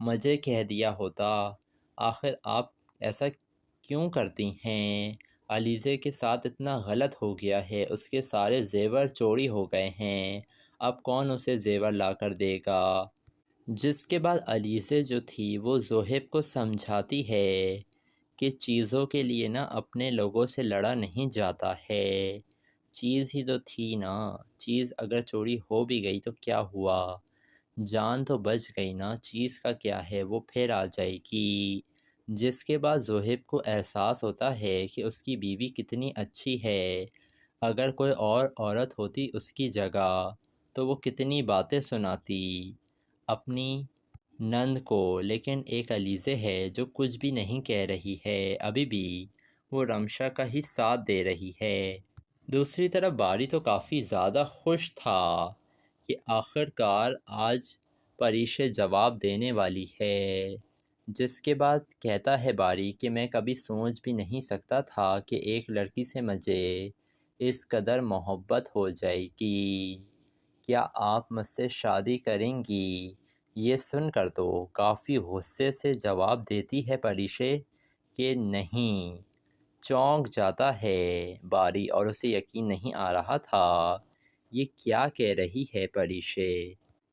مجھے کہہ دیا ہوتا۔ آخر آپ ایسا کیوں کرتی ہیں؟ علیزے کے ساتھ اتنا غلط ہو گیا ہے، اس کے سارے زیور چوری ہو گئے ہیں، اب کون اسے زیور لا کر دے گا؟ جس کے بعد علیزے جو تھی وہ زہیب کو سمجھاتی ہے کہ چیزوں کے لیے نا اپنے لوگوں سے لڑا نہیں جاتا ہے، چیز ہی تو تھی نا، چیز اگر چوری ہو بھی گئی تو کیا ہوا، جان تو بچ گئی نا، چیز کا کیا ہے، وہ پھر آ جائے گی۔ جس کے بعد زہیب کو احساس ہوتا ہے کہ اس کی بیوی کتنی اچھی ہے، اگر کوئی اور عورت ہوتی اس کی جگہ تو وہ کتنی باتیں سناتی اپنی نند کو، لیکن ایک علیزے ہے جو کچھ بھی نہیں کہہ رہی ہے، ابھی بھی وہ رمشا کا ہی ساتھ دے رہی ہے۔ دوسری طرف باری تو کافی زیادہ خوش تھا کہ آخرکار آج پریشے جواب دینے والی ہے۔ جس کے بعد کہتا ہے باری کہ میں کبھی سوچ بھی نہیں سکتا تھا کہ ایک لڑکی سے مجھے اس قدر محبت ہو جائے گی، کیا آپ مجھ سے شادی کریں گی؟ یہ سن کر تو کافی غصے سے جواب دیتی ہے پریشے کہ نہیں۔ چونک جاتا ہے باری اور اسے یقین نہیں آ رہا تھا یہ کیا کہہ رہی ہے پریشے۔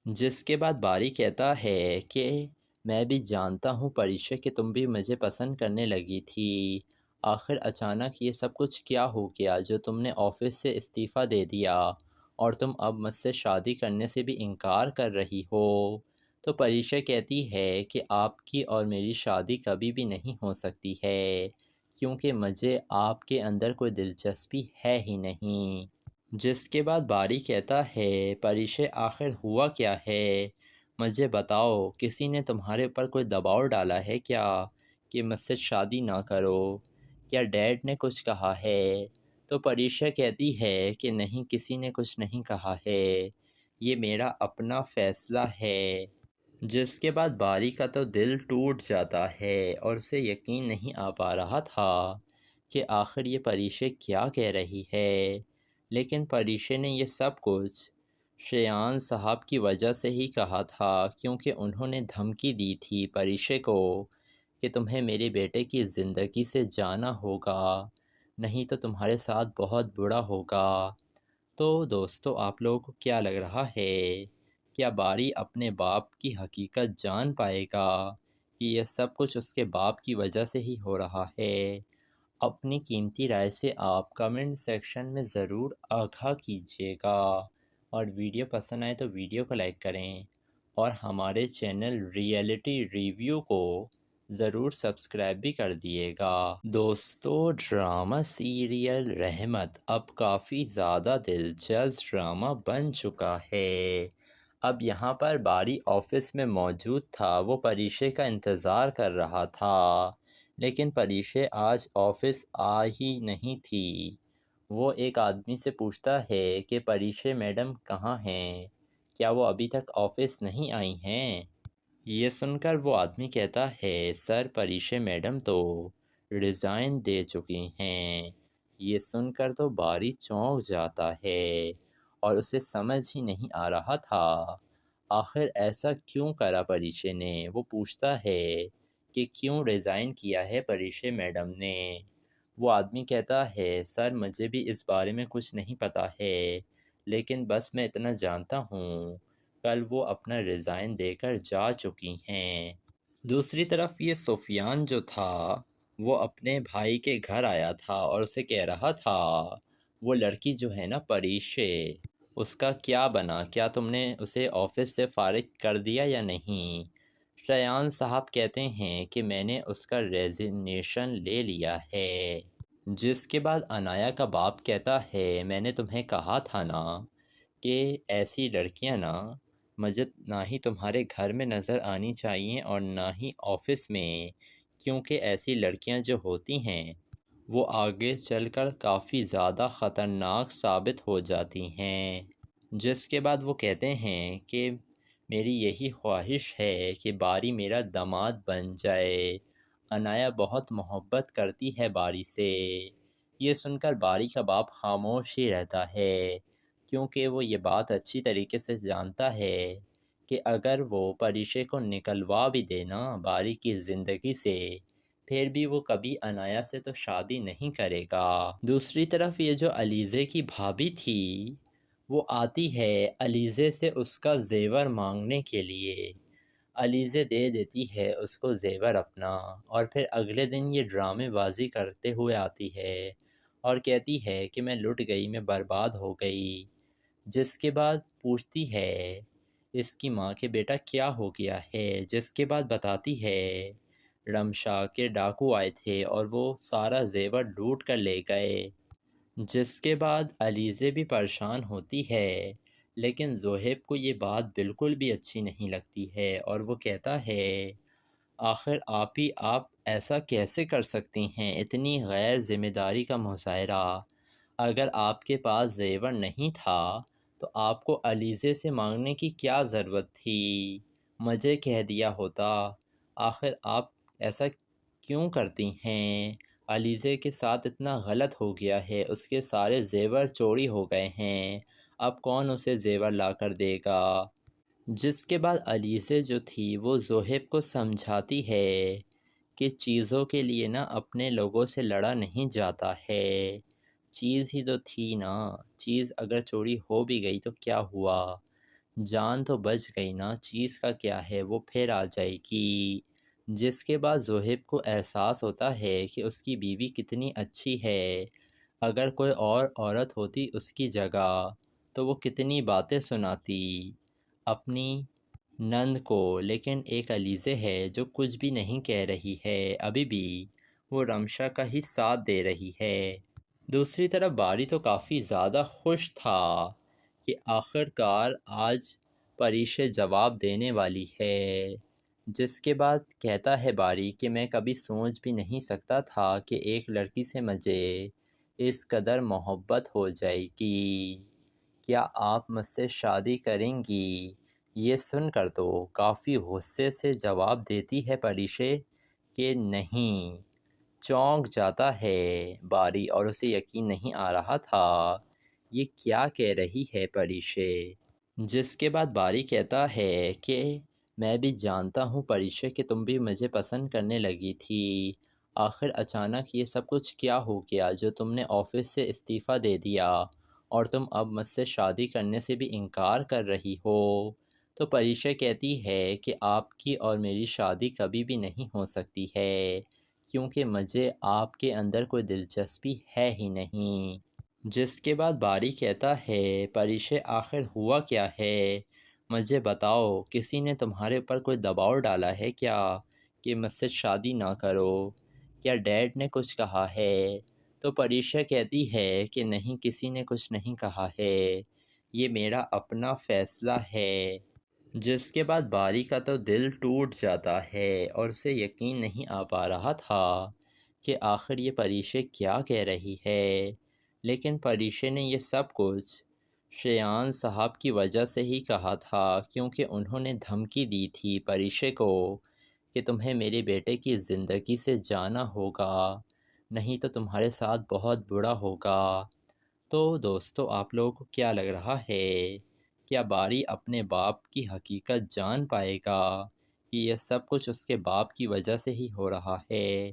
جس کے بعد باری کہتا ہے کہ میں بھی جانتا ہوں پریشے کہ تم بھی مجھے پسند کرنے لگی تھی، آخر اچانک یہ سب کچھ کیا ہو گیا جو تم نے آفس سے استعفیٰ دے دیا اور تم اب مجھ سے شادی کرنے سے بھی انکار کر رہی ہو؟ تو پریشا کہتی ہے کہ آپ کی اور میری شادی کبھی بھی نہیں ہو سکتی ہے، کیونکہ مجھے آپ کے اندر کوئی دلچسپی ہے ہی نہیں۔ جس کے بعد باری کہتا ہے پریشے آخر ہوا کیا ہے، مجھے بتاؤ، کسی نے تمہارے اوپر کوئی دباؤ ڈالا ہے کیا کہ مجھ سے شادی نہ کرو؟ کیا ڈیڈ نے کچھ کہا ہے؟ تو پریشا کہتی ہے کہ نہیں، کسی نے کچھ نہیں کہا ہے، یہ میرا اپنا فیصلہ ہے۔ جس کے بعد باری کا تو دل ٹوٹ جاتا ہے اور اسے یقین نہیں آ پا رہا تھا کہ آخر یہ پریشے کیا کہہ رہی ہے، لیکن پریشے نے یہ سب کچھ شیان صاحب کی وجہ سے ہی کہا تھا، کیونکہ انہوں نے دھمکی دی تھی پریشے کو کہ تمہیں میرے بیٹے کی زندگی سے جانا ہوگا، نہیں تو تمہارے ساتھ بہت برا ہوگا۔ تو دوستو، آپ لوگوں کو کیا لگ رہا ہے، کیا باری اپنے باپ کی حقیقت جان پائے گا کہ یہ سب کچھ اس کے باپ کی وجہ سے ہی ہو رہا ہے؟ اپنی قیمتی رائے سے آپ کمنٹ سیکشن میں ضرور آگاہ کیجیے گا، اور ویڈیو پسند آئے تو ویڈیو کو لائک کریں اور ہمارے چینل ریئلٹی ریویو کو ضرور سبسکرائب بھی کر دیے گا۔ دوستو، ڈرامہ سیریل رحمت اب کافی زیادہ دلچسپ ڈرامہ بن چکا ہے۔ اب یہاں پر باری آفس میں موجود تھا، وہ پریشے کا انتظار کر رہا تھا، لیکن پریشے آج آفس آ ہی نہیں تھی۔ وہ ایک آدمی سے پوچھتا ہے کہ پریشے میڈم کہاں ہیں، کیا وہ ابھی تک آفس نہیں آئی ہیں؟ یہ سن کر وہ آدمی کہتا ہے سر، پریشے میڈم تو ریزائن دے چکی ہیں۔ یہ سن کر تو باری چونک جاتا ہے اور اسے سمجھ ہی نہیں آ رہا تھا آخر ایسا کیوں کرا پریشے نے۔ وہ پوچھتا ہے کہ کیوں ریزائن کیا ہے پریشے میڈم نے؟ وہ آدمی کہتا ہے سر، مجھے بھی اس بارے میں کچھ نہیں پتہ ہے، لیکن بس میں اتنا جانتا ہوں کل وہ اپنا ریزائن دے کر جا چکی ہیں۔ دوسری طرف یہ سفیان جو تھا وہ اپنے بھائی کے گھر آیا تھا اور اسے کہہ رہا تھا وہ لڑکی جو ہے نا پریشے، اس کا کیا بنا، کیا تم نے اسے آفس سے فارغ کر دیا یا نہیں؟ شیان صاحب کہتے ہیں کہ میں نے اس کا ریزگنیشن لے لیا ہے۔ جس کے بعد انایا کا باپ کہتا ہے میں نے تمہیں کہا تھا نا کہ ایسی لڑکیاں نا مجھے نہ ہی تمہارے گھر میں نظر آنی چاہیے اور نہ ہی آفس میں، کیونکہ ایسی لڑکیاں جو ہوتی ہیں وہ آگے چل کر کافی زیادہ خطرناک ثابت ہو جاتی ہیں۔ جس کے بعد وہ کہتے ہیں کہ میری یہی خواہش ہے کہ باری میرا داماد بن جائے۔ انایا بہت محبت کرتی ہے باری سے۔ یہ سن کر باری کا باپ خاموش ہی رہتا ہے، کیونکہ وہ یہ بات اچھی طریقے سے جانتا ہے کہ اگر وہ پریشے کو نکلوا بھی دینا باری کی زندگی سے، پھر بھی وہ کبھی انایا سے تو شادی نہیں کرے گا۔ دوسری طرف یہ جو علیزے کی بھابھی تھی، وہ آتی ہے علیزے سے اس کا زیور مانگنے کے لیے۔ علیزے دے دیتی ہے اس کو زیور اپنا، اور پھر اگلے دن یہ ڈرامے بازی کرتے ہوئے آتی ہے اور کہتی ہے کہ میں لٹ گئی، میں برباد ہو گئی۔ جس کے بعد پوچھتی ہے اس کی ماں کہ بیٹا کیا ہو گیا ہے، جس کے بعد بتاتی ہے رمشا کے ڈاکو آئے تھے اور وہ سارا زیور لوٹ کر لے گئے۔ جس کے بعد علیزے بھی پریشان ہوتی ہے، لیکن زہیب کو یہ بات بالکل بھی اچھی نہیں لگتی ہے اور وہ کہتا ہے آخر آپ ایسا کیسے کر سکتی ہیں، اتنی غیر ذمہ داری کا مظاہرہ۔ اگر آپ کے پاس زیور نہیں تھا تو آپ کو علیزے سے مانگنے کی کیا ضرورت تھی، مجھے کہہ دیا ہوتا۔ آخر آپ ایسا کیوں کرتی ہیں، علیزے کے ساتھ اتنا غلط ہو گیا ہے، اس کے سارے زیور چوری ہو گئے ہیں، اب کون اسے زیور لا کر دے گا۔ جس کے بعد علیزے جو تھی وہ زہیب کو سمجھاتی ہے کہ چیزوں کے لیے نا اپنے لوگوں سے لڑا نہیں جاتا ہے، چیز ہی تو تھی نا، چیز اگر چوری ہو بھی گئی تو کیا ہوا، جان تو بچ گئی نا، چیز کا کیا ہے، وہ پھر آ جائے گی۔ جس کے بعد زہیب کو احساس ہوتا ہے کہ اس کی بیوی کتنی اچھی ہے، اگر کوئی اور عورت ہوتی اس کی جگہ تو وہ کتنی باتیں سناتی اپنی نند کو، لیکن ایک علیزے ہے جو کچھ بھی نہیں کہہ رہی ہے، ابھی بھی وہ رمشا کا ہی ساتھ دے رہی ہے۔ دوسری طرف باری تو کافی زیادہ خوش تھا کہ آخرکار آج پریشے جواب دینے والی ہے۔ جس کے بعد کہتا ہے باری کہ میں کبھی سوچ بھی نہیں سکتا تھا کہ ایک لڑکی سے مجھے اس قدر محبت ہو جائے گی، کیا آپ مجھ سے شادی کریں گی؟ یہ سن کر تو کافی غصے سے جواب دیتی ہے پریشے کہ نہیں۔ چونک جاتا ہے باری اور اسے یقین نہیں آ رہا تھا یہ کیا کہہ رہی ہے پریشے۔ جس کے بعد باری کہتا ہے کہ میں بھی جانتا ہوں پریشے کہ تم بھی مجھے پسند کرنے لگی تھی، آخر اچانک یہ سب کچھ کیا ہو گیا جو تم نے آفس سے استعفیٰ دے دیا اور تم اب مجھ سے شادی کرنے سے بھی انکار کر رہی ہو۔ تو پریشا کہتی ہے کہ آپ کی اور میری شادی کبھی بھی نہیں ہو سکتی ہے، کیونکہ مجھے آپ کے اندر کوئی دلچسپی ہے ہی نہیں۔ جس کے بعد باری کہتا ہے پریشے آخر ہوا کیا ہے، مجھے بتاؤ، کسی نے تمہارے اوپر کوئی دباؤ ڈالا ہے کیا کہ مجھ سے شادی نہ کرو، کیا ڈیڈ نے کچھ کہا ہے؟ تو پریشا کہتی ہے کہ نہیں، کسی نے کچھ نہیں کہا ہے، یہ میرا اپنا فیصلہ ہے۔ جس کے بعد باری کا تو دل ٹوٹ جاتا ہے اور اسے یقین نہیں آ پا رہا تھا کہ آخر یہ پریشے کیا کہہ رہی ہے، لیکن پریشے نے یہ سب کچھ شیان صاحب کی وجہ سے ہی کہا تھا، کیونکہ انہوں نے دھمکی دی تھی پریشے کو کہ تمہیں میرے بیٹے کی زندگی سے جانا ہوگا، نہیں تو تمہارے ساتھ بہت برا ہوگا۔ تو دوستو، آپ لوگوں کو کیا لگ رہا ہے، کیا باری اپنے باپ کی حقیقت جان پائے گا کہ یہ سب کچھ اس کے باپ کی وجہ سے ہی ہو رہا ہے؟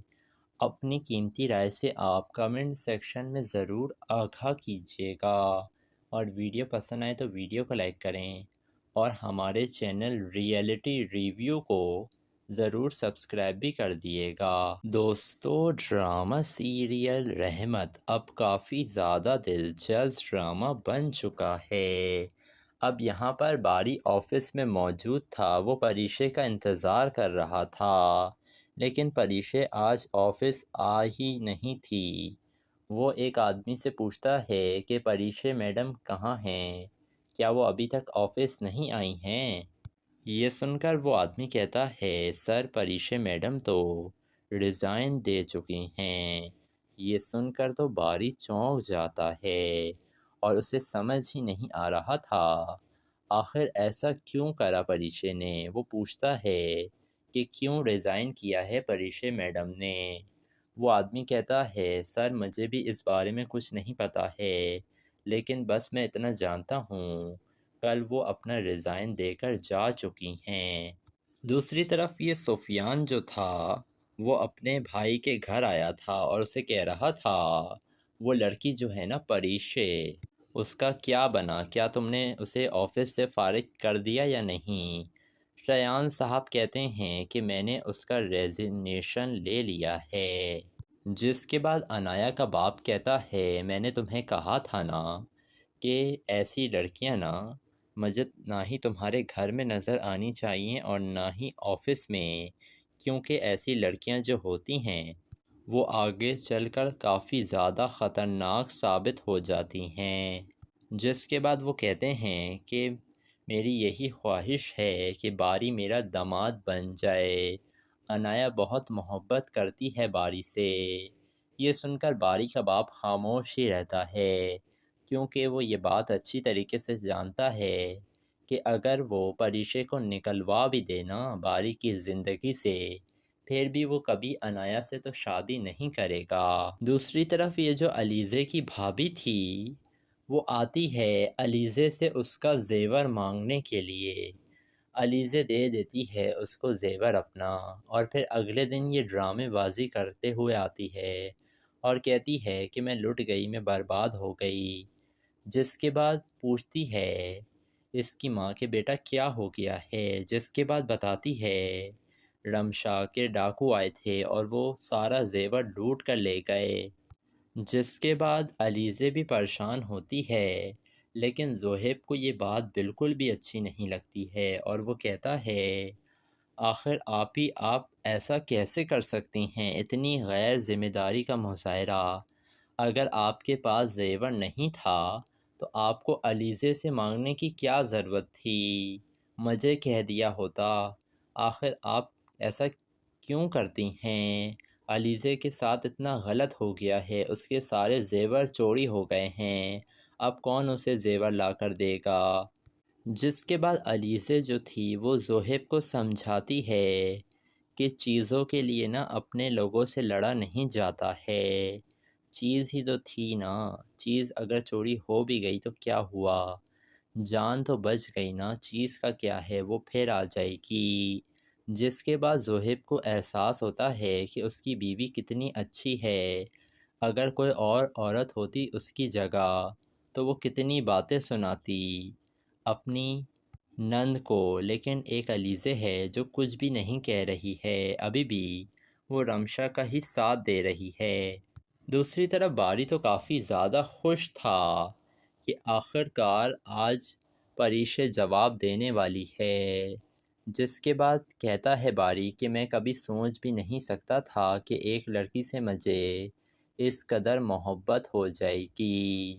اپنی قیمتی رائے سے آپ کمنٹ سیکشن میں ضرور آگاہ کیجیے گا، اور ویڈیو پسند آئے تو ویڈیو کو لائک کریں اور ہمارے چینل ریئلٹی ریویو کو ضرور سبسکرائب بھی کر دیے گا۔ دوستو، ڈرامہ سیریل رحمت اب کافی زیادہ دلچسپ ڈرامہ بن چکا ہے۔ اب یہاں پر باری آفس میں موجود تھا، وہ پریشے کا انتظار کر رہا تھا، لیکن پریشے آج آفس آ ہی نہیں تھی۔ وہ ایک آدمی سے پوچھتا ہے کہ پریشے میڈم کہاں ہیں، کیا وہ ابھی تک آفس نہیں آئی ہیں؟ یہ سن کر وہ آدمی کہتا ہے سر، پریشے میڈم تو ریزائن دے چکی ہیں۔ یہ سن کر تو باری چونک جاتا ہے اور اسے سمجھ ہی نہیں آ رہا تھا آخر ایسا کیوں کرا پریشے نے۔ وہ پوچھتا ہے کہ کیوں ریزائن کیا ہے پریشے میڈم نے۔ وہ آدمی کہتا ہے سر، مجھے بھی اس بارے میں کچھ نہیں پتہ ہے، لیکن بس میں اتنا جانتا ہوں کل وہ اپنا ریزائن دے کر جا چکی ہیں۔ دوسری طرف یہ سفیان جو تھا وہ اپنے بھائی کے گھر آیا تھا اور اسے کہہ رہا تھا وہ لڑکی جو ہے نا پریشے، اس کا کیا بنا، کیا تم نے اسے آفس سے فارغ کر دیا یا نہیں؟ ریان صاحب کہتے ہیں کہ میں نے اس کا ریزگنیشن لے لیا ہے، جس کے بعد انایا کا باپ کہتا ہے میں نے تمہیں کہا تھا نا کہ ایسی لڑکیاں نا مجھے نہ ہی تمہارے گھر میں نظر آنی چاہیے اور نہ ہی آفس میں، کیونکہ ایسی لڑکیاں جو ہوتی ہیں وہ آگے چل کر کافی زیادہ خطرناک ثابت ہو جاتی ہیں۔ جس کے بعد وہ کہتے ہیں کہ میری یہی خواہش ہے کہ باری میرا داماد بن جائے۔ انایا بہت محبت کرتی ہے باری سے۔ یہ سن کر باری کا باپ خاموش ہی رہتا ہے، کیونکہ وہ یہ بات اچھی طریقے سے جانتا ہے کہ اگر وہ پریشے کو نکلوا بھی دینا باری کی زندگی سے، پھر بھی وہ کبھی انایا سے تو شادی نہیں کرے گا۔ دوسری طرف یہ جو علیزے کی بھابھی تھی وہ آتی ہے علیزے سے اس کا زیور مانگنے کے لیے۔ علیزے دے دیتی ہے اس کو زیور اپنا، اور پھر اگلے دن یہ ڈرامے بازی کرتے ہوئے آتی ہے اور کہتی ہے کہ میں لٹ گئی، میں برباد ہو گئی۔ جس کے بعد پوچھتی ہے اس کی ماں کہ بیٹا کیا ہو گیا ہے، جس کے بعد بتاتی ہے رمشا کے ڈاکو آئے تھے اور وہ سارا زیور لوٹ کر لے گئے۔ جس کے بعد علیزے بھی پریشان ہوتی ہے، لیکن زہیب کو یہ بات بالکل بھی اچھی نہیں لگتی ہے اور وہ کہتا ہے آخر آپ ایسا کیسے کر سکتی ہیں، اتنی غیر ذمہ داری کا مظاہرہ۔ اگر آپ کے پاس زیور نہیں تھا تو آپ کو علیزے سے مانگنے کی کیا ضرورت تھی، مجھے کہہ دیا ہوتا۔ آخر آپ ایسا کیوں کرتی ہیں؟ علیزے کے ساتھ اتنا غلط ہو گیا ہے، اس کے سارے زیور چوری ہو گئے ہیں، اب کون اسے زیور لا کر دے گا؟ جس کے بعد علیزے جو تھی وہ زہیب کو سمجھاتی ہے کہ چیزوں کے لیے نا اپنے لوگوں سے لڑا نہیں جاتا ہے، چیز ہی تو تھی نا، چیز اگر چوری ہو بھی گئی تو کیا ہوا، جان تو بچ گئی نا، چیز کا کیا ہے، وہ پھر آ جائے گی۔ جس کے بعد زہیب کو احساس ہوتا ہے کہ اس کی بیوی کتنی اچھی ہے، اگر کوئی اور عورت ہوتی اس کی جگہ تو وہ کتنی باتیں سناتی اپنی نند کو، لیکن ایک علیزے ہے جو کچھ بھی نہیں کہہ رہی ہے، ابھی بھی وہ رمشا کا ہی ساتھ دے رہی ہے۔ دوسری طرف باری تو کافی زیادہ خوش تھا کہ آخرکار آج پریشے جواب دینے والی ہے۔ جس کے بعد کہتا ہے باری کہ میں کبھی سوچ بھی نہیں سکتا تھا کہ ایک لڑکی سے مجھے اس قدر محبت ہو جائے گی،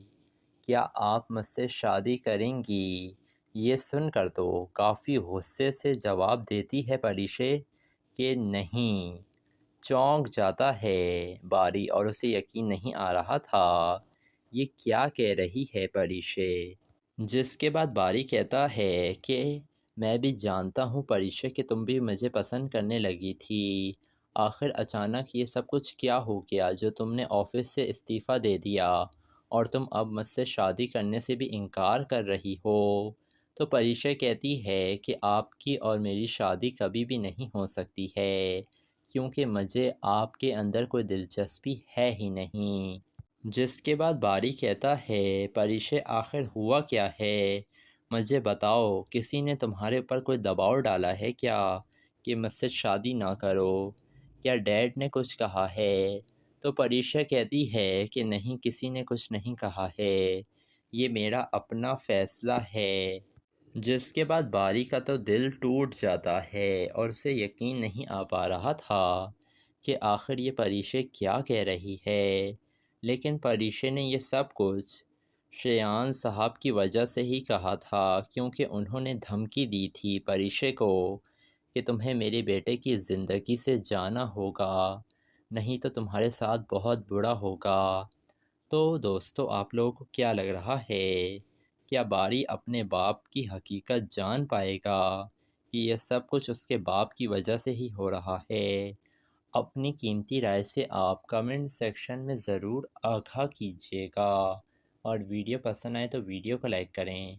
کیا آپ مجھ سے شادی کریں گی؟ یہ سن کر تو کافی غصے سے جواب دیتی ہے پریشے کہ نہیں۔ چونک جاتا ہے باری اور اسے یقین نہیں آ رہا تھا یہ کیا کہہ رہی ہے پریشے۔ جس کے بعد باری کہتا ہے کہ میں بھی جانتا ہوں پریشے کہ تم بھی مجھے پسند کرنے لگی تھی، آخر اچانک یہ سب کچھ کیا ہو گیا جو تم نے آفس سے استعفیٰ دے دیا اور تم اب مجھ سے شادی کرنے سے بھی انکار کر رہی ہو؟ تو پریشے کہتی ہے کہ آپ کی اور میری شادی کبھی بھی نہیں ہو سکتی ہے، کیونکہ مجھے آپ کے اندر کوئی دلچسپی ہے ہی نہیں۔ جس کے بعد باری کہتا ہے پریشے آخر ہوا کیا ہے، مجھے بتاؤ، کسی نے تمہارے اوپر کوئی دباؤ ڈالا ہے کیا کہ مجھ سے شادی نہ کرو؟ کیا ڈیڈ نے کچھ کہا ہے؟ تو پریشا کہتی ہے کہ نہیں، کسی نے کچھ نہیں کہا ہے، یہ میرا اپنا فیصلہ ہے۔ جس کے بعد باری کا تو دل ٹوٹ جاتا ہے اور اسے یقین نہیں آ پا رہا تھا کہ آخر یہ پریشے کیا کہہ رہی ہے، لیکن پریشے نے یہ سب کچھ شریان صاحب کی وجہ سے ہی کہا تھا، کیونکہ انہوں نے دھمکی دی تھی پریشے کو کہ تمہیں میرے بیٹے کی زندگی سے جانا ہوگا، نہیں تو تمہارے ساتھ بہت برا ہوگا۔ تو دوستو، آپ لوگوں کو کیا لگ رہا ہے، کیا باری اپنے باپ کی حقیقت جان پائے گا کہ یہ سب کچھ اس کے باپ کی وجہ سے ہی ہو رہا ہے؟ اپنی قیمتی رائے سے آپ کمنٹ سیکشن میں ضرور آگاہ کیجیے گا، اور ویڈیو پسند آئے تو ویڈیو کو لائک کریں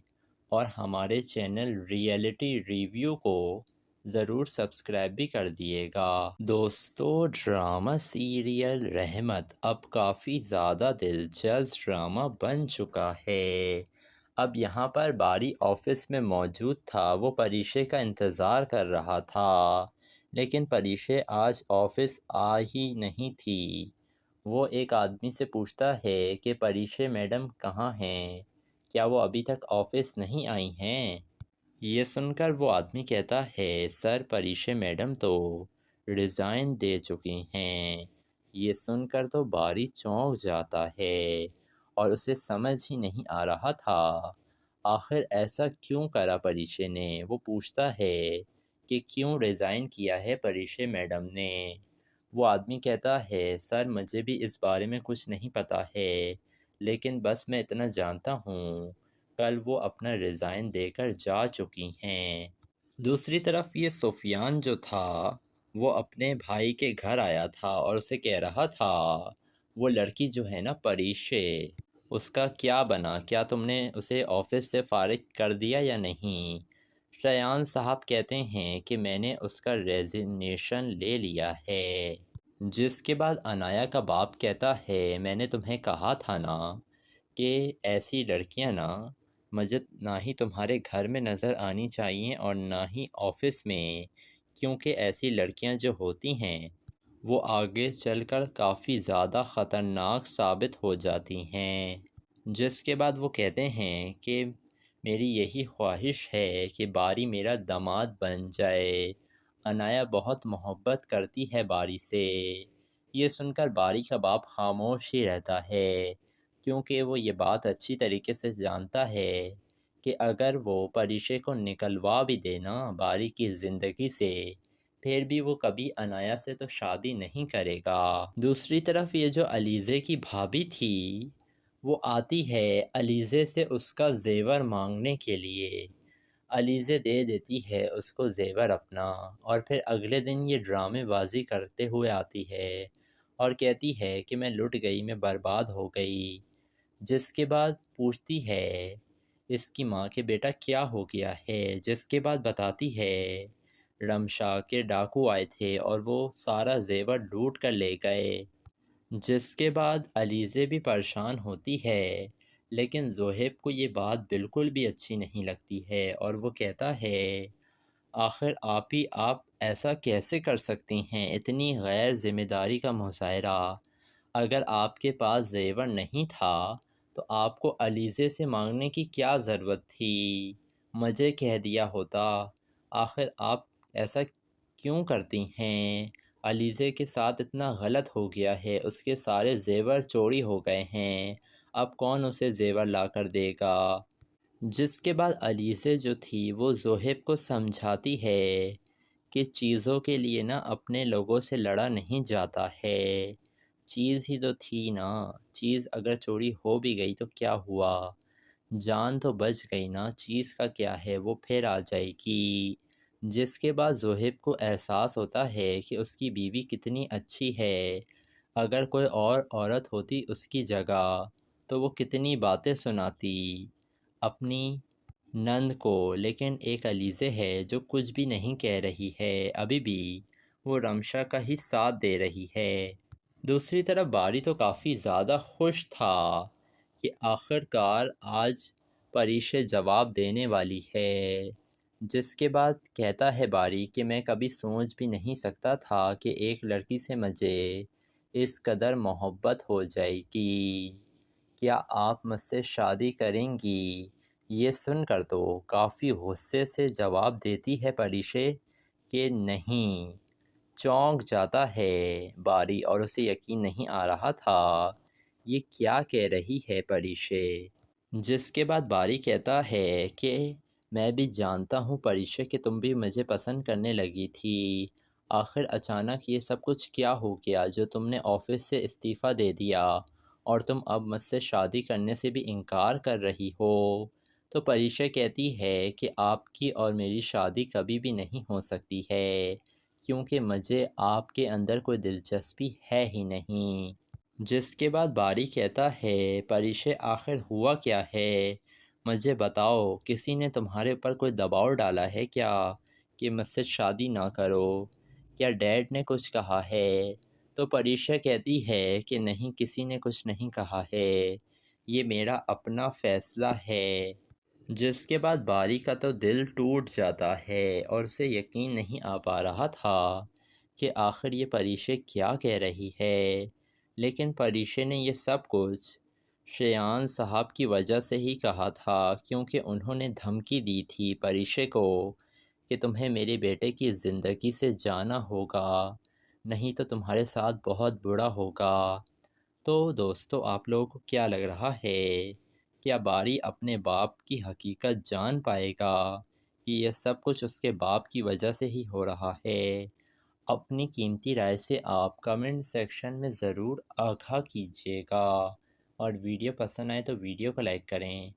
اور ہمارے چینل ریئلٹی ریویو کو ضرور سبسکرائب بھی کر دیے گا۔ دوستو، ڈرامہ سیریل رحمت اب کافی زیادہ دلچسپ ڈرامہ بن چکا ہے۔ اب یہاں پر باری آفس میں موجود تھا، وہ پریشے کا انتظار کر رہا تھا، لیکن پریشے آج آفس آ ہی نہیں تھی۔ وہ ایک آدمی سے پوچھتا ہے کہ پریشے میڈم کہاں ہیں، کیا وہ ابھی تک آفس نہیں آئی ہیں؟ یہ سن کر وہ آدمی کہتا ہے، سر پریشے میڈم تو ریزائن دے چکی ہیں۔ یہ سن کر تو باری چونک جاتا ہے اور اسے سمجھ ہی نہیں آ رہا تھا آخر ایسا کیوں کرا پریشے نے۔ وہ پوچھتا ہے کہ کیوں ریزائن کیا ہے پریشے میڈم نے۔ وہ آدمی کہتا ہے، سر مجھے بھی اس بارے میں کچھ نہیں پتہ ہے، لیکن بس میں اتنا جانتا ہوں کل وہ اپنا ریزائن دے کر جا چکی ہیں۔ دوسری طرف یہ سفیان جو تھا وہ اپنے بھائی کے گھر آیا تھا اور اسے کہہ رہا تھا، وہ لڑکی جو ہے نا پریشے، اس کا کیا بنا، کیا تم نے اسے آفس سے فارغ کر دیا یا نہیں؟ شایان صاحب کہتے ہیں کہ میں نے اس کا ریزگنیشن لے لیا ہے۔ جس کے بعد انایا کا باپ کہتا ہے، میں نے تمہیں کہا تھا نا کہ ایسی لڑکیاں نا مجھے نہ ہی تمہارے گھر میں نظر آنی چاہیے اور نہ ہی آفس میں، کیونکہ ایسی لڑکیاں جو ہوتی ہیں وہ آگے چل کر کافی زیادہ خطرناک ثابت ہو جاتی ہیں۔ جس کے بعد وہ کہتے ہیں کہ میری یہی خواہش ہے کہ باری میرا داماد بن جائے۔ انایا بہت محبت کرتی ہے باری سے۔ یہ سن کر باری کا باپ خاموش ہی رہتا ہے، کیونکہ وہ یہ بات اچھی طریقے سے جانتا ہے کہ اگر وہ پریشے کو نکلوا بھی دینا باری کی زندگی سے، پھر بھی وہ کبھی انایا سے تو شادی نہیں کرے گا۔ دوسری طرف یہ جو علیزے کی بھابھی تھی، وہ آتی ہے علیزے سے اس کا زیور مانگنے کے لیے۔ علیزے دے دیتی ہے اس کو زیور اپنا، اور پھر اگلے دن یہ ڈرامے بازی کرتے ہوئے آتی ہے اور کہتی ہے کہ میں لٹ گئی، میں برباد ہو گئی۔ جس کے بعد پوچھتی ہے اس کی ماں کہ بیٹا کیا ہو گیا ہے، جس کے بعد بتاتی ہے رمشا کے ڈاکو آئے تھے اور وہ سارا زیور لوٹ کر لے گئے۔ جس کے بعد علیزے بھی پریشان ہوتی ہے، لیکن زہیب کو یہ بات بالکل بھی اچھی نہیں لگتی ہے اور وہ کہتا ہے، آخر آپ ایسا کیسے کر سکتی ہیں، اتنی غیر ذمہ داری کا مظاہرہ۔ اگر آپ کے پاس زیور نہیں تھا تو آپ کو علیزے سے مانگنے کی کیا ضرورت تھی، مجھے کہہ دیا ہوتا۔ آخر آپ ایسا کیوں کرتی ہیں؟ علیزے کے ساتھ اتنا غلط ہو گیا ہے، اس کے سارے زیور چوری ہو گئے ہیں، اب کون اسے زیور لا کر دے گا؟ جس کے بعد علیزے جو تھی وہ زہیب کو سمجھاتی ہے کہ چیزوں کے لیے نا اپنے لوگوں سے لڑا نہیں جاتا ہے، چیز ہی تو تھی نا، چیز اگر چوری ہو بھی گئی تو کیا ہوا، جان تو بچ گئی نا، چیز کا کیا ہے، وہ پھر آ جائے گی۔ جس کے بعد زہیب کو احساس ہوتا ہے کہ اس کی بیوی کتنی اچھی ہے، اگر کوئی اور عورت ہوتی اس کی جگہ تو وہ کتنی باتیں سناتی اپنی نند کو، لیکن ایک علیزے ہے جو کچھ بھی نہیں کہہ رہی ہے، ابھی بھی وہ رمشا کا ہی ساتھ دے رہی ہے۔ دوسری طرف باری تو کافی زیادہ خوش تھا کہ آخر کار آج پریشے جواب دینے والی ہے۔ جس کے بعد کہتا ہے باری کہ میں کبھی سوچ بھی نہیں سکتا تھا کہ ایک لڑکی سے مجھے اس قدر محبت ہو جائے گی، کیا آپ مجھ سے شادی کریں گی؟ یہ سن کر تو کافی غصے سے جواب دیتی ہے پریشے کہ نہیں۔ چونک جاتا ہے باری اور اسے یقین نہیں آ رہا تھا یہ کیا کہہ رہی ہے پریشے۔ جس کے بعد باری کہتا ہے کہ میں بھی جانتا ہوں پریشے کہ تم بھی مجھے پسند کرنے لگی تھی، آخر اچانک یہ سب کچھ کیا ہو گیا جو تم نے آفس سے استعفیٰ دے دیا اور تم اب مجھ سے شادی کرنے سے بھی انکار کر رہی ہو؟ تو پریشا کہتی ہے کہ آپ کی اور میری شادی کبھی بھی نہیں ہو سکتی ہے، کیونکہ مجھے آپ کے اندر کوئی دلچسپی ہے ہی نہیں۔ جس کے بعد باری کہتا ہے پریشے آخر ہوا کیا ہے؟ مجھے بتاؤ کسی نے تمہارے اوپر کوئی دباؤ ڈالا ہے کیا کہ مجھ سے شادی نہ کرو؟ کیا ڈیڈ نے کچھ کہا ہے؟ تو پریشا کہتی ہے کہ نہیں، کسی نے کچھ نہیں کہا ہے، یہ میرا اپنا فیصلہ ہے۔ جس کے بعد باری کا تو دل ٹوٹ جاتا ہے اور اسے یقین نہیں آ پا رہا تھا کہ آخر یہ پریشے کیا کہہ رہی ہے، لیکن پریشے نے یہ سب کچھ شیان صاحب کی وجہ سے ہی کہا تھا، کیونکہ انہوں نے دھمکی دی تھی پریشے کو کہ تمہیں میرے بیٹے کی زندگی سے جانا ہوگا، نہیں تو تمہارے ساتھ بہت برا ہوگا۔ تو دوستو، آپ لوگوں کو کیا لگ رہا ہے؟ کیا باری اپنے باپ کی حقیقت جان پائے گا کہ یہ سب کچھ اس کے باپ کی وجہ سے ہی ہو رہا ہے؟ اپنی قیمتی رائے سے آپ کمنٹ سیکشن میں ضرور آگاہ کیجیے گا، اور ویڈیو پسند آئے تو ویڈیو کو لائک کریں،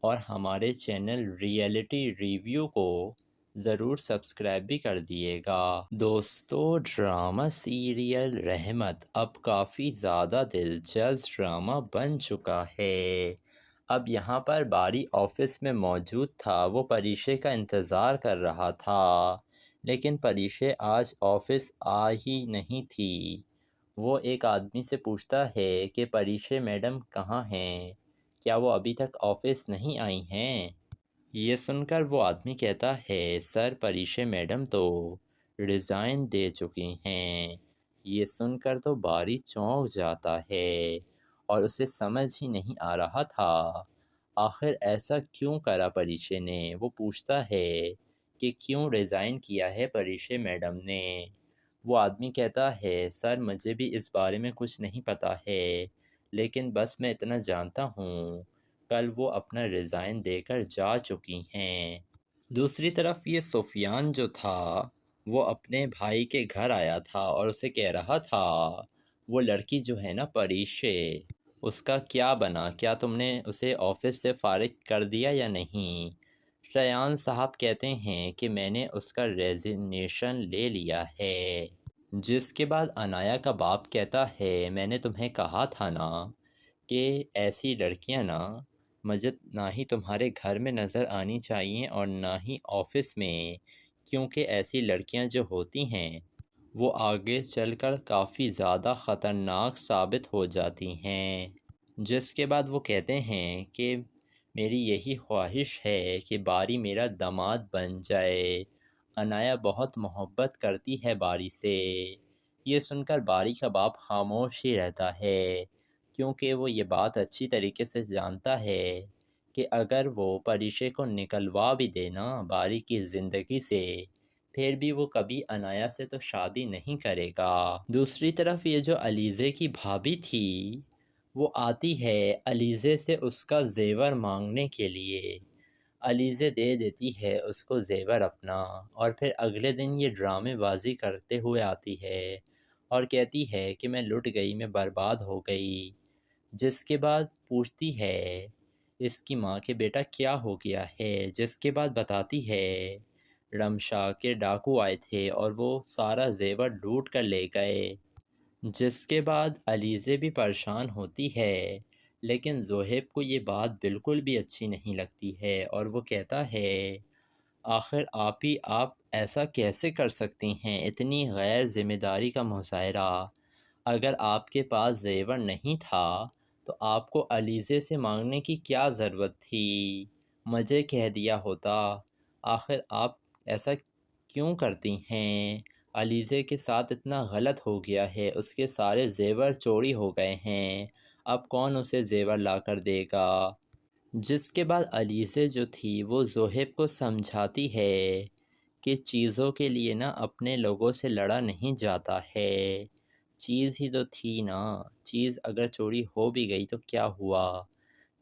اور ہمارے چینل ریئلٹی ریویو کو ضرور سبسکرائب بھی کر دیے گا۔ دوستو، ڈرامہ سیریل رحمت اب کافی زیادہ دلچسپ ڈرامہ بن چکا ہے۔ اب یہاں پر باری آفس میں موجود تھا، وہ پریشے کا انتظار کر رہا تھا، لیکن پریشے آج آفس آ ہی نہیں تھی۔ وہ ایک آدمی سے پوچھتا ہے کہ پریشے میڈم کہاں ہیں؟ کیا وہ ابھی تک آفس نہیں آئی ہیں؟ یہ سن کر وہ آدمی کہتا ہے، سر پریشے میڈم تو ریزائن دے چکی ہیں۔ یہ سن کر تو باری چونک جاتا ہے اور اسے سمجھ ہی نہیں آ رہا تھا آخر ایسا کیوں کرا پریشے نے۔ وہ پوچھتا ہے کہ کیوں ریزائن کیا ہے پریشے میڈم نے؟ وہ آدمی کہتا ہے، سر مجھے بھی اس بارے میں کچھ نہیں پتہ ہے، لیکن بس میں اتنا جانتا ہوں کل وہ اپنا ریزائن دے کر جا چکی ہیں۔ دوسری طرف یہ سفیان جو تھا وہ اپنے بھائی کے گھر آیا تھا اور اسے کہہ رہا تھا، وہ لڑکی جو ہے نا پریشے، اس کا کیا بنا؟ کیا تم نے اسے آفس سے فارغ کر دیا یا نہیں؟ شیان صاحب کہتے ہیں کہ میں نے اس کا ریزگنیشن لے لیا ہے۔ جس کے بعد انایا کا باپ کہتا ہے، میں نے تمہیں کہا تھا نا کہ ایسی لڑکیاں نا مجھے نہ ہی تمہارے گھر میں نظر آنی چاہیے اور نہ ہی آفس میں، کیونکہ ایسی لڑکیاں جو ہوتی ہیں وہ آگے چل کر کافی زیادہ خطرناک ثابت ہو جاتی ہیں۔ جس کے بعد وہ کہتے ہیں کہ میری یہی خواہش ہے کہ باری میرا داماد بن جائے۔ انایا بہت محبت کرتی ہے باری سے۔ یہ سن کر باری کا باپ خاموش ہی رہتا ہے، کیونکہ وہ یہ بات اچھی طریقے سے جانتا ہے کہ اگر وہ پریشے کو نکلوا بھی دینا باری کی زندگی سے، پھر بھی وہ کبھی انایا سے تو شادی نہیں کرے گا۔ دوسری طرف یہ جو علیزے کی بھابھی تھی، وہ آتی ہے علیزے سے اس کا زیور مانگنے کے لیے۔ علیزے دے دیتی ہے اس کو زیور اپنا، اور پھر اگلے دن یہ ڈرامے بازی کرتے ہوئے آتی ہے اور کہتی ہے کہ میں لٹ گئی، میں برباد ہو گئی۔ جس کے بعد پوچھتی ہے اس کی ماں کہ بیٹا کیا ہو گیا ہے؟ جس کے بعد بتاتی ہے رمشا کے ڈاکو آئے تھے اور وہ سارا زیور لوٹ کر لے گئے۔ جس کے بعد علیزے بھی پریشان ہوتی ہے، لیکن زہیب کو یہ بات بالکل بھی اچھی نہیں لگتی ہے اور وہ کہتا ہے، آخر آپ ایسا کیسے کر سکتی ہیں؟ اتنی غیر ذمہ داری کا مظاہرہ۔ اگر آپ کے پاس زیور نہیں تھا تو آپ کو علیزے سے مانگنے کی کیا ضرورت تھی؟ مجھے کہہ دیا ہوتا۔ آخر آپ ایسا کیوں کرتی ہیں؟ علیزے کے ساتھ اتنا غلط ہو گیا ہے، اس کے سارے زیور چوری ہو گئے ہیں، اب کون اسے زیور لا کر دے گا؟ جس کے بعد علیزے جو تھی وہ زہیب کو سمجھاتی ہے کہ چیزوں کے لیے نا اپنے لوگوں سے لڑا نہیں جاتا ہے، چیز ہی تو تھی نا، چیز اگر چوری ہو بھی گئی تو کیا ہوا،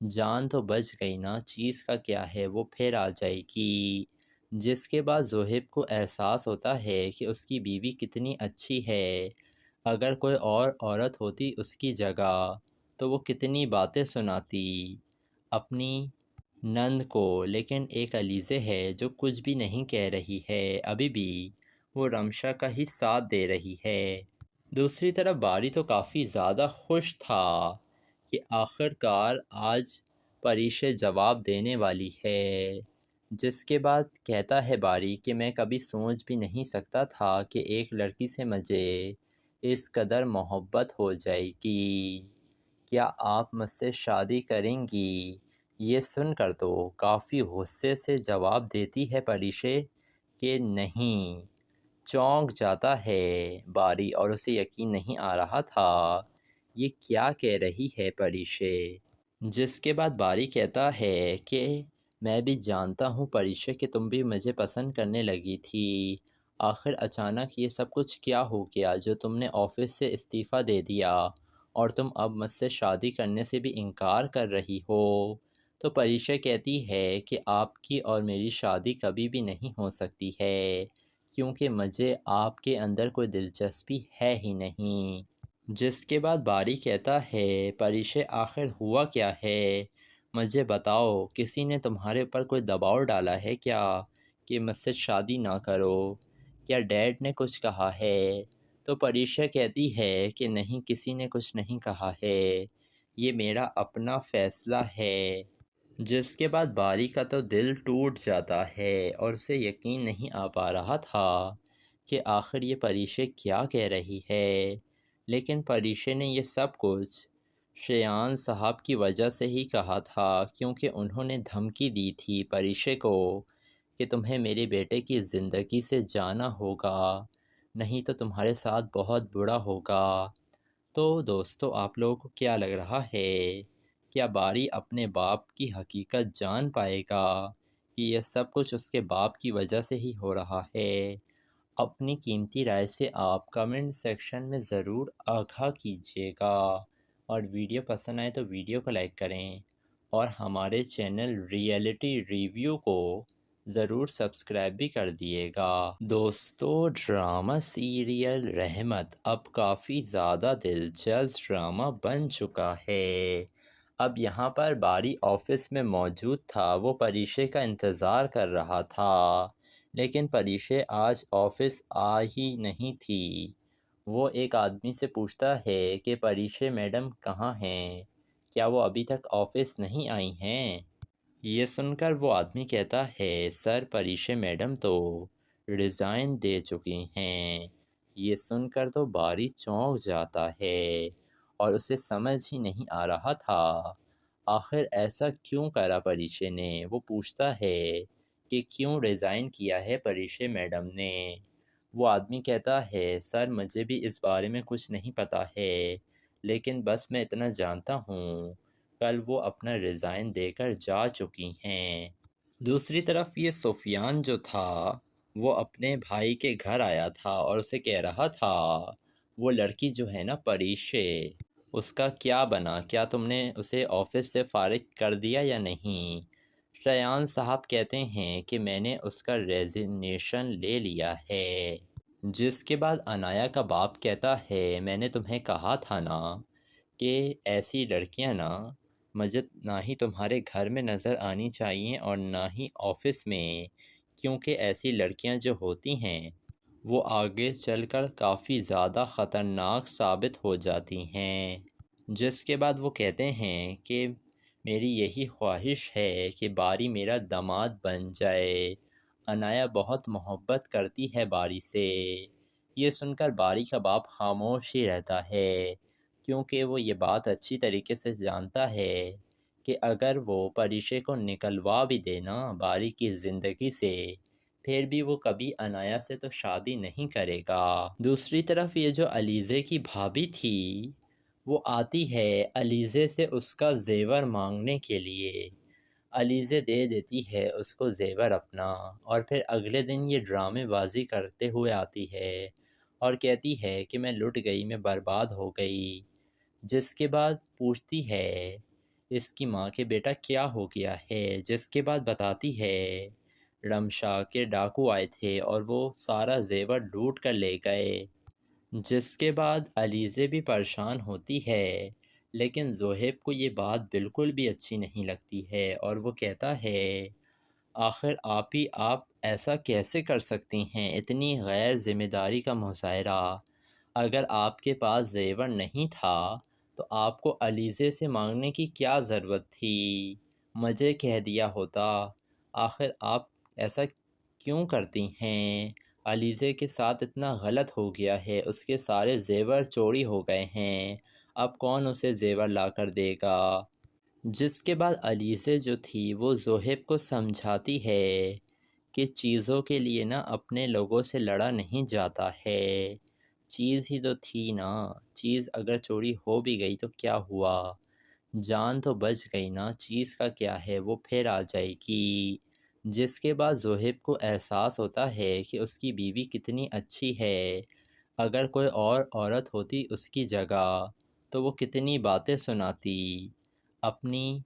جان تو بچ گئی نا، چیز کا کیا ہے، وہ پھر آ جائے گی۔ جس کے بعد زہیب کو احساس ہوتا ہے کہ اس کی بیوی کتنی اچھی ہے، اگر کوئی اور عورت ہوتی اس کی جگہ تو وہ کتنی باتیں سناتی اپنی نند کو، لیکن ایک علیزے ہے جو کچھ بھی نہیں کہہ رہی ہے، ابھی بھی وہ رمشا کا ہی ساتھ دے رہی ہے۔ دوسری طرف باری تو کافی زیادہ خوش تھا کہ آخر کار آج پریشے جواب دینے والی ہے، جس کے بعد کہتا ہے باری کہ میں کبھی سوچ بھی نہیں سکتا تھا کہ ایک لڑکی سے مجھے اس قدر محبت ہو جائے گی، کیا آپ مجھ سے شادی کریں گی؟ یہ سن کر تو کافی غصے سے جواب دیتی ہے پریشے کہ نہیں۔ چونک جاتا ہے باری اور اسے یقین نہیں آ رہا تھا یہ کیا کہہ رہی ہے پریشے، جس کے بعد باری کہتا ہے کہ میں بھی جانتا ہوں پریشے کہ تم بھی مجھے پسند کرنے لگی تھی، آخر اچانک یہ سب کچھ کیا ہو گیا جو تم نے آفس سے استعفیٰ دے دیا اور تم اب مجھ سے شادی کرنے سے بھی انکار کر رہی ہو؟ تو پریشا کہتی ہے کہ آپ کی اور میری شادی کبھی بھی نہیں ہو سکتی ہے کیونکہ مجھے آپ کے اندر کوئی دلچسپی ہے ہی نہیں، جس کے بعد باری کہتا ہے پریشے آخر ہوا کیا ہے، مجھے بتاؤ، کسی نے تمہارے اوپر کوئی دباؤ ڈالا ہے کیا کہ مجھ سے شادی نہ کرو؟ کیا ڈیڈ نے کچھ کہا ہے؟ تو پریشا کہتی ہے کہ نہیں، کسی نے کچھ نہیں کہا ہے، یہ میرا اپنا فیصلہ ہے، جس کے بعد باری کا تو دل ٹوٹ جاتا ہے اور اسے یقین نہیں آ پا رہا تھا کہ آخر یہ پریشے کیا کہہ رہی ہے، لیکن پریشے نے یہ سب کچھ شیان صاحب کی وجہ سے ہی کہا تھا، کیونکہ انہوں نے دھمکی دی تھی پریشے کو کہ تمہیں میرے بیٹے کی زندگی سے جانا ہوگا، نہیں تو تمہارے ساتھ بہت برا ہوگا۔ تو دوستو، آپ لوگوں کو کیا لگ رہا ہے، کیا باری اپنے باپ کی حقیقت جان پائے گا کہ یہ سب کچھ اس کے باپ کی وجہ سے ہی ہو رہا ہے؟ اپنی قیمتی رائے سے آپ کمنٹ سیکشن میں ضرور آگاہ کیجیے گا، اور ویڈیو پسند آئے تو ویڈیو کو لائک کریں اور ہمارے چینل ریئلٹی ریویو کو ضرور سبسکرائب بھی کر دیے گا۔ دوستو، ڈرامہ سیریل رحمت اب کافی زیادہ دلچسپ ڈرامہ بن چکا ہے۔ اب یہاں پر باری آفس میں موجود تھا، وہ پریشے کا انتظار کر رہا تھا، لیکن پریشے آج آفس آ ہی نہیں تھی۔ وہ ایک آدمی سے پوچھتا ہے کہ پریشے میڈم کہاں ہیں، کیا وہ ابھی تک آفس نہیں آئی ہیں؟ یہ سن کر وہ آدمی کہتا ہے سر، پریشے میڈم تو ریزائن دے چکی ہیں۔ یہ سن کر تو باری چونک جاتا ہے اور اسے سمجھ ہی نہیں آ رہا تھا آخر ایسا کیوں کرا پریشے نے۔ وہ پوچھتا ہے کہ کیوں ریزائن کیا ہے پریشے میڈم نے۔ وہ آدمی کہتا ہے سر، مجھے بھی اس بارے میں کچھ نہیں پتہ ہے، لیکن بس میں اتنا جانتا ہوں کل وہ اپنا ریزائن دے کر جا چکی ہیں۔ دوسری طرف یہ سفیان جو تھا وہ اپنے بھائی کے گھر آیا تھا اور اسے کہہ رہا تھا وہ لڑکی جو ہے نا پریشے، اس کا کیا بنا، کیا تم نے اسے آفس سے فارغ کر دیا یا نہیں؟ شیان صاحب کہتے ہیں کہ میں نے اس کا ریزگنیشن لے لیا ہے، جس کے بعد انایا کا باپ کہتا ہے میں نے تمہیں کہا تھا نا کہ ایسی لڑکیاں نا مجھے نہ ہی تمہارے گھر میں نظر آنی چاہیے اور نہ ہی آفس میں، کیونکہ ایسی لڑکیاں جو ہوتی ہیں وہ آگے چل کر کافی زیادہ خطرناک ثابت ہو جاتی ہیں۔ جس کے بعد وہ کہتے ہیں کہ میری یہی خواہش ہے کہ باری میرا داماد بن جائے، انایا بہت محبت کرتی ہے باری سے۔ یہ سن کر باری کا باپ خاموش ہی رہتا ہے، کیونکہ وہ یہ بات اچھی طریقے سے جانتا ہے کہ اگر وہ پریشے کو نکلوا بھی دینا باری کی زندگی سے، پھر بھی وہ کبھی انایا سے تو شادی نہیں کرے گا۔ دوسری طرف یہ جو علیزے کی بھابھی تھی وہ آتی ہے علیزے سے اس کا زیور مانگنے کے لیے، علیزے دے دیتی ہے اس کو زیور اپنا، اور پھر اگلے دن یہ ڈرامے بازی کرتے ہوئے آتی ہے اور کہتی ہے کہ میں لٹ گئی، میں برباد ہو گئی، جس کے بعد پوچھتی ہے اس کی ماں کہ بیٹا کیا ہو گیا ہے، جس کے بعد بتاتی ہے رمشا کے ڈاکو آئے تھے اور وہ سارا زیور لوٹ کر لے گئے، جس کے بعد علیزے بھی پریشان ہوتی ہے، لیکن زہیب کو یہ بات بالکل بھی اچھی نہیں لگتی ہے اور وہ کہتا ہے آخر آپ ایسا کیسے کر سکتی ہیں، اتنی غیر ذمہ داری کا مظاہرہ، اگر آپ کے پاس زیور نہیں تھا تو آپ کو علیزے سے مانگنے کی کیا ضرورت تھی؟ مجھے کہہ دیا ہوتا۔ آخر آپ ایسا کیوں کرتی ہیں؟ علیزے کے ساتھ اتنا غلط ہو گیا ہے، اس کے سارے زیور چوری ہو گئے ہیں، اب کون اسے زیور لا کر دے گا؟ جس کے بعد علیزے جو تھی وہ زہیب کو سمجھاتی ہے کہ چیزوں کے لیے نا اپنے لوگوں سے لڑا نہیں جاتا ہے، چیز ہی تو تھی نا، چیز اگر چوری ہو بھی گئی تو کیا ہوا، جان تو بچ گئی نا، چیز کا کیا ہے، وہ پھر آ جائے گی۔ جس کے بعد زہیب کو احساس ہوتا ہے کہ اس کی بیوی کتنی اچھی ہے، اگر کوئی اور عورت ہوتی اس کی جگہ تو وہ کتنی باتیں سناتی اپنی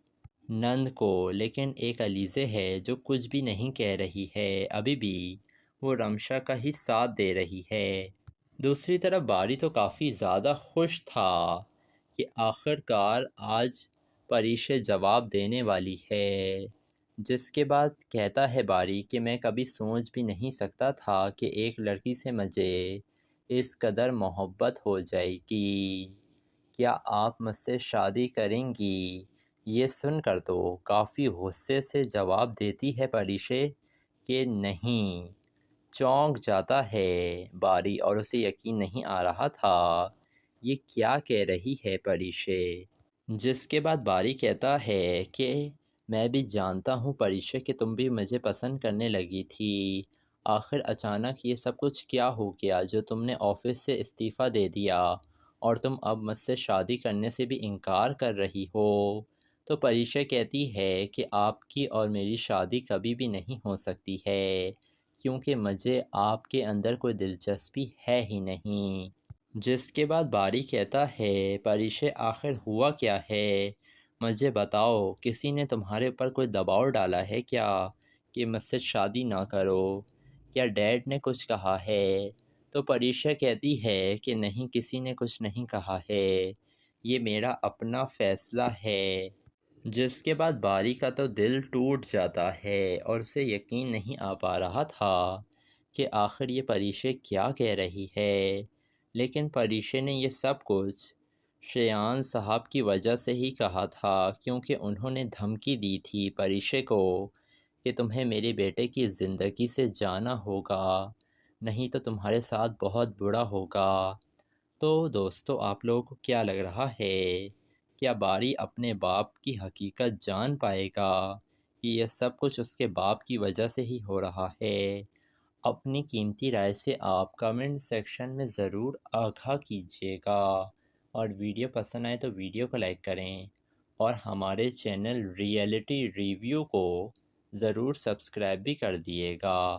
نند کو، لیکن ایک علیزے ہے جو کچھ بھی نہیں کہہ رہی ہے، ابھی بھی وہ رمشا کا ہی ساتھ دے رہی ہے۔ دوسری طرف باری تو کافی زیادہ خوش تھا کہ آخرکار آج پریشے جواب دینے والی ہے۔ جس کے بعد کہتا ہے باری کہ میں کبھی سوچ بھی نہیں سکتا تھا کہ ایک لڑکی سے مجھے اس قدر محبت ہو جائے گی، کیا آپ مجھ سے شادی کریں گی؟ یہ سن کر تو کافی غصے سے جواب دیتی ہے پریشے کہ نہیں۔ چونک جاتا ہے باری اور اسے یقین نہیں آ رہا تھا یہ کیا کہہ رہی ہے پریشے۔ جس کے بعد باری کہتا ہے کہ میں بھی جانتا ہوں پریشے کہ تم بھی مجھے پسند کرنے لگی تھی، آخر اچانک یہ سب کچھ کیا ہو گیا جو تم نے آفس سے استعفیٰ دے دیا اور تم اب مجھ سے شادی کرنے سے بھی انکار کر رہی ہو؟ تو پریشا کہتی ہے کہ آپ کی اور میری شادی کبھی بھی نہیں ہو سکتی ہے، کیونکہ مجھے آپ کے اندر کوئی دلچسپی ہے ہی نہیں۔ جس کے بعد باری کہتا ہے پریشے آخر ہوا کیا ہے، مجھے بتاؤ، کسی نے تمہارے اوپر کوئی دباؤ ڈالا ہے کیا کہ مجھ سے شادی نہ کرو؟ کیا ڈیڈ نے کچھ کہا ہے؟ تو پریشا کہتی ہے کہ نہیں، کسی نے کچھ نہیں کہا ہے، یہ میرا اپنا فیصلہ ہے۔ جس کے بعد باری کا تو دل ٹوٹ جاتا ہے اور اسے یقین نہیں آ پا رہا تھا کہ آخر یہ پریشے کیا کہہ رہی ہے، لیکن پریشے نے یہ سب کچھ شیان صاحب کی وجہ سے ہی کہا تھا، کیونکہ انہوں نے دھمکی دی تھی پریشے کو کہ تمہیں میرے بیٹے کی زندگی سے جانا ہوگا، نہیں تو تمہارے ساتھ بہت برا ہوگا۔ تو دوستو، آپ لوگوں کو کیا لگ رہا ہے، کیا باری اپنے باپ کی حقیقت جان پائے گا کہ یہ سب کچھ اس کے باپ کی وجہ سے ہی ہو رہا ہے؟ اپنی قیمتی رائے سے آپ کمنٹ سیکشن میں ضرور آگاہ کیجیے گا، اور ویڈیو پسند آئے تو ویڈیو کو لائک کریں، اور ہمارے چینل ریئلٹی ریویو کو ضرور سبسکرائب بھی کر دیے گا۔